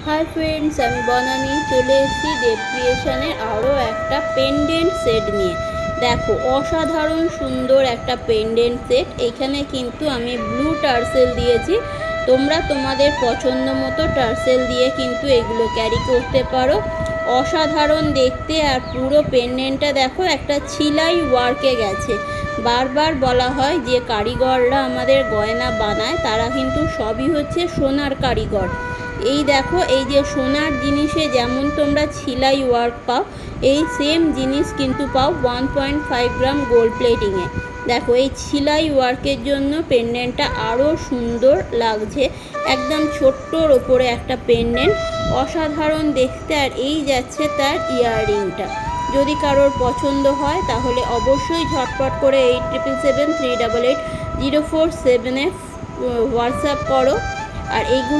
Hi friends, আমি বনানী চলে এসেছি দেব ক্রিয়েশনের আরও একটা পেন্ডেন্ট সেট নিয়ে। দেখো, অসাধারণ সুন্দর একটা পেন্ডেন্ট সেট। এখানে কিন্তু আমি ব্লু টার্সেল দিয়েছি। তোমরা তোমাদের পছন্দ মতো টার্সেল দিয়ে কিন্তু এগুলো ক্যারি করতে পারো। অসাধারণ দেখতে, আর পুরো পেন্ডেন্টটা দেখো একটা ছিলাই ওয়ার্কে গেছে। বারবার বলা হয় যে কারিগররা আমাদের গয়না বানায়, তারা কিন্তু সবই হচ্ছে সোনার কারিগর। এই দেখো, এই যে সোনার জিনিসে যেমন তোমরা ছিলাই ওয়ার্ক পাও, এই সেম জিনিস কিন্তু পাও 1.5 গ্রাম গোল্ড প্লেটিংয়ে। দেখো, এই ছিলাই ওয়ার্কের জন্য পেন্ডেন্টটা আরও সুন্দর লাগছে। একদম ছোট্টর ওপরে একটা পেন্ডেন্ট, অসাধারণ দেখতে। আর এই যাচ্ছে তার ইয়াররিংটা। যদি কারোর পছন্দ হয় তাহলে অবশ্যই ঝটপট করে 8777388047 হোয়াটসঅ্যাপ করো। আর এইগুলো